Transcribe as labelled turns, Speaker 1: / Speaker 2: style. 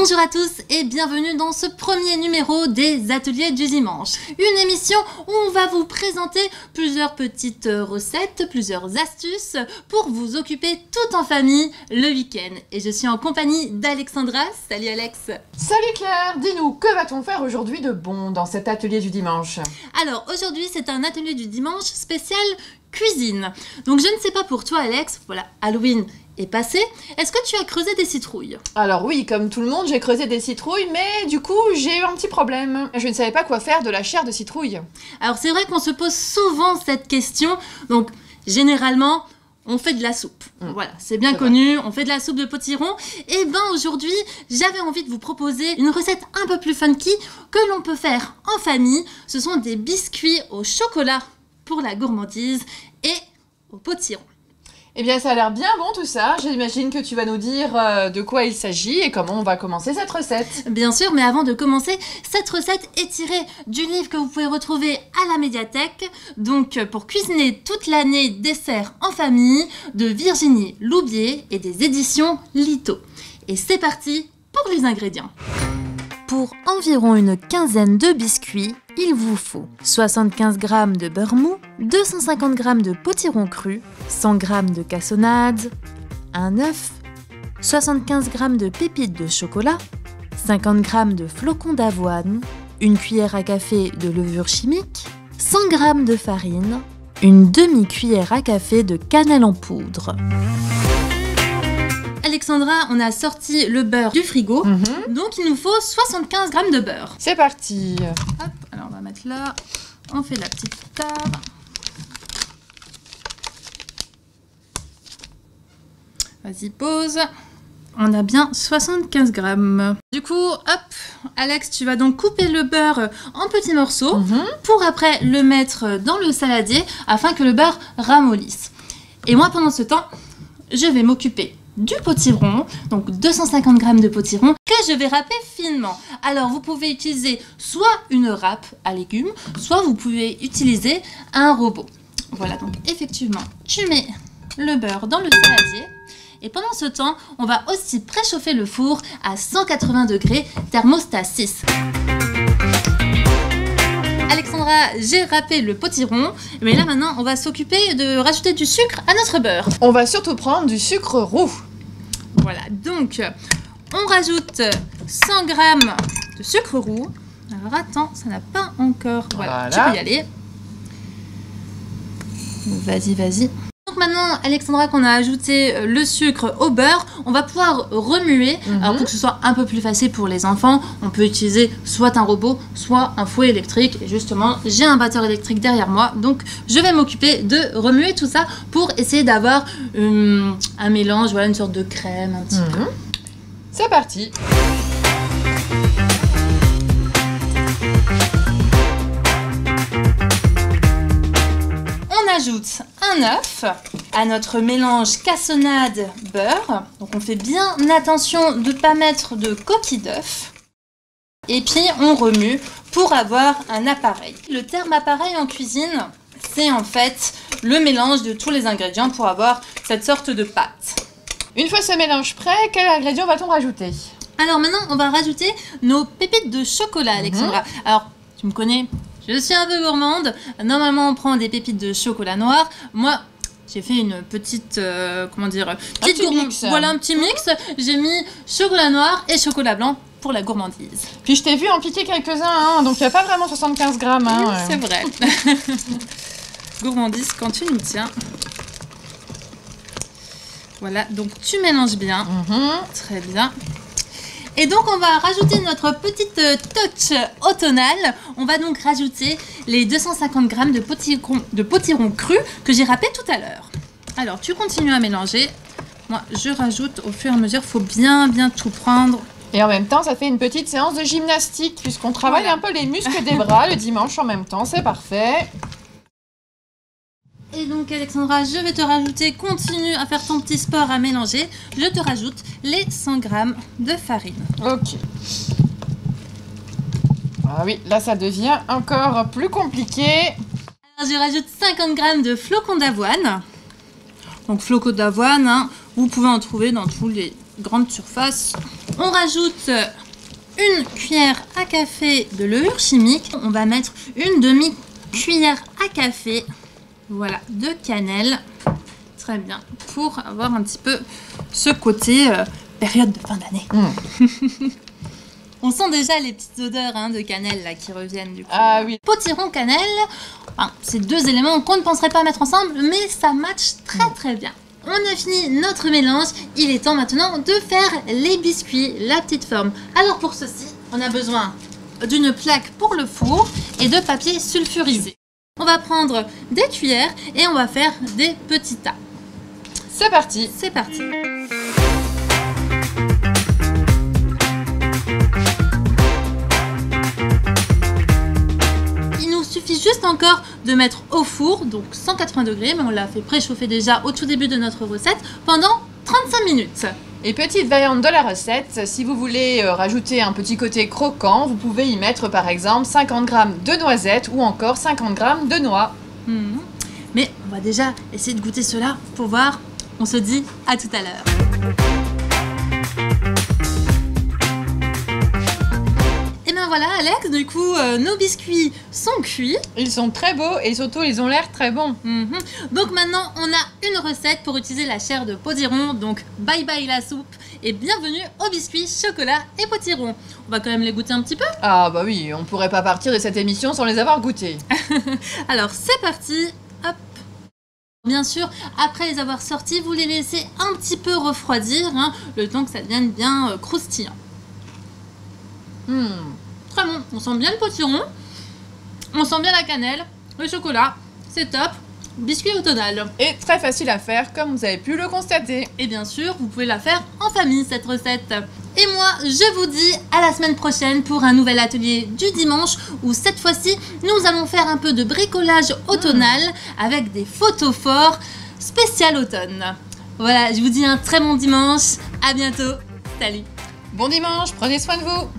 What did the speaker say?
Speaker 1: Bonjour à tous et bienvenue dans ce premier numéro des Ateliers du Dimanche. Une émission où on va vous présenter plusieurs petites recettes, plusieurs astuces pour vous occuper tout en famille le week-end. Et je suis en compagnie d'Alexandra. Salut Alex.
Speaker 2: Salut Claire, dis-nous, que va-t-on faire aujourd'hui de bon dans cet atelier du dimanche?
Speaker 1: Alors aujourd'hui c'est un atelier du dimanche spécial cuisine. Donc je ne sais pas pour toi Alex, voilà, Halloween est passé. Est-ce que tu as creusé des citrouilles?
Speaker 2: Alors oui, comme tout le monde, j'ai creusé des citrouilles, mais du coup, j'ai eu un petit problème. Je ne savais pas quoi faire de la chair de citrouille.
Speaker 1: Alors c'est vrai qu'on se pose souvent cette question. Donc généralement, on fait de la soupe. Voilà, c'est bien connu, on fait de la soupe de potiron. Et ben aujourd'hui, j'avais envie de vous proposer une recette un peu plus funky que l'on peut faire en famille. Ce sont des biscuits au chocolat pour la gourmandise et au potiron.
Speaker 2: Eh bien, ça a l'air bien bon tout ça. J'imagine que tu vas nous dire de quoi il s'agit et comment on va commencer cette recette.
Speaker 1: Bien sûr, mais avant de commencer, cette recette est tirée du livre que vous pouvez retrouver à la médiathèque. Donc, pour cuisiner toute l'année dessert en famille, de Virginie Loubier et des éditions Lito. Et c'est parti pour les ingrédients. Pour environ une quinzaine de biscuits, il vous faut 75 g de beurre mou, 250 g de potiron cru, 100 g de cassonade, un œuf, 75 g de pépites de chocolat, 50 g de flocons d'avoine, une cuillère à café de levure chimique, 100 g de farine, une demi-cuillère à café de cannelle en poudre. Alexandra, on a sorti le beurre du frigo, donc il nous faut 75 g de beurre.
Speaker 2: C'est parti.
Speaker 1: Hop, alors on va mettre là, on fait la petite table. Vas-y, pose. On a bien 75 g. Du coup, hop, Alex, tu vas donc couper le beurre en petits morceaux pour après le mettre dans le saladier afin que le beurre ramollisse. Et moi, pendant ce temps, je vais m'occuper du potiron, donc 250 g de potiron que je vais râper finement. Alors vous pouvez utiliser soit une râpe à légumes, soit vous pouvez utiliser un robot. Voilà, donc effectivement, tu mets le beurre dans le saladier et pendant ce temps, on va aussi préchauffer le four à 180 degrés, thermostat 6. Alexandra, j'ai râpé le potiron, mais là maintenant on va s'occuper de rajouter du sucre à notre beurre.
Speaker 2: On va surtout prendre du sucre roux.
Speaker 1: Voilà, donc on rajoute 100 g de sucre roux. Alors attends, ça n'a pas encore... Voilà, tu peux y aller. Vas-y, vas-y. Donc maintenant, Alexandra, qu'on a ajouté le sucre au beurre, on va pouvoir remuer. Alors pour que ce soit un peu plus facile pour les enfants, on peut utiliser soit un robot, soit un fouet électrique. Et justement, j'ai un batteur électrique derrière moi, donc je vais m'occuper de remuer tout ça pour essayer d'avoir un mélange, voilà, une sorte de crème un petit peu.
Speaker 2: C'est parti.
Speaker 1: On ajoute un œuf à notre mélange cassonade beurre. Donc on fait bien attention de ne pas mettre de coquille d'œuf. Et puis on remue pour avoir un appareil. Le terme appareil en cuisine, c'est en fait le mélange de tous les ingrédients pour avoir cette sorte de pâte.
Speaker 2: Une fois ce mélange prêt, quel ingrédient va-t-on rajouter?
Speaker 1: Alors maintenant on va rajouter nos pépites de chocolat, Alexandra. Alors tu me connais, je suis un peu gourmande. Normalement, on prend des pépites de chocolat noir. Moi, j'ai fait une petite,
Speaker 2: petit mix.
Speaker 1: Voilà, un petit mix. J'ai mis chocolat noir et chocolat blanc pour la gourmandise.
Speaker 2: Puis je t'ai vu en piquer quelques-uns, donc il n'y a pas vraiment 75 g.
Speaker 1: Oui, c'est vrai. Gourmandise quand tu nous tiens. Voilà, donc tu mélanges bien. Très bien. Et donc on va rajouter notre petite touch automnale. On va donc rajouter les 250 g de potiron cru que j'ai râpé tout à l'heure. Alors tu continues à mélanger. Moi je rajoute au fur et à mesure, il faut bien tout prendre.
Speaker 2: Et en même temps ça fait une petite séance de gymnastique puisqu'on travaille un peu les muscles des bras le dimanche en même temps, c'est parfait.
Speaker 1: Et donc Alexandra, je vais te rajouter, continue à faire ton petit sport à mélanger. Je te rajoute les 100 g de farine.
Speaker 2: Ok. Ah oui, là ça devient encore plus compliqué.
Speaker 1: Alors je rajoute 50 g de flocons d'avoine. Donc flocons d'avoine, vous pouvez en trouver dans toutes les grandes surfaces. On rajoute une cuillère à café de levure chimique. On va mettre une demi-cuillère à café, voilà, de cannelle. Très bien, pour avoir un petit peu ce côté période de fin d'année. On sent déjà les petites odeurs de cannelle là, qui reviennent du coup.
Speaker 2: Ah oui.
Speaker 1: Potiron cannelle, enfin, c'est deux éléments qu'on ne penserait pas mettre ensemble, mais ça match très bien. On a fini notre mélange, il est temps maintenant de faire les biscuits, la petite forme. Alors pour ceci, on a besoin d'une plaque pour le four et de papier sulfurisé. On va prendre des cuillères et on va faire des petits tas.
Speaker 2: C'est parti.
Speaker 1: C'est parti. Il nous suffit juste encore de mettre au four, donc 180 degrés, mais on l'a fait préchauffer déjà au tout début de notre recette, pendant 35 minutes.
Speaker 2: Et petite variante de la recette, si vous voulez rajouter un petit côté croquant, vous pouvez y mettre par exemple 50 g de noisettes ou encore 50 g de noix.
Speaker 1: Mais on va déjà essayer de goûter cela pour voir. On se dit à tout à l'heure. Et bien voilà Alex, du coup nos biscuits sont cuits.
Speaker 2: Ils sont très beaux et surtout ils ont l'air très bons.
Speaker 1: Donc maintenant on a une recette pour utiliser la chair de potiron. Donc bye bye la soupe et bienvenue aux biscuits chocolat et potiron. On va quand même les goûter un petit peu.
Speaker 2: Ah bah oui, on pourrait pas partir de cette émission sans les avoir goûtés.
Speaker 1: Alors c'est parti, hop. Bien sûr, après les avoir sortis, vous les laissez un petit peu refroidir, le temps que ça devienne bien croustillant. Très bon, on sent bien le potiron, on sent bien la cannelle, le chocolat, c'est top, biscuit automnal.
Speaker 2: Et très facile à faire comme vous avez pu le constater.
Speaker 1: Et bien sûr, vous pouvez la faire en famille cette recette. Et moi, je vous dis à la semaine prochaine pour un nouvel atelier du dimanche où cette fois-ci, nous allons faire un peu de bricolage automnal avec des photophores spécial automne. Voilà, je vous dis un très bon dimanche, à bientôt, salut.
Speaker 2: Bon dimanche, prenez soin de vous.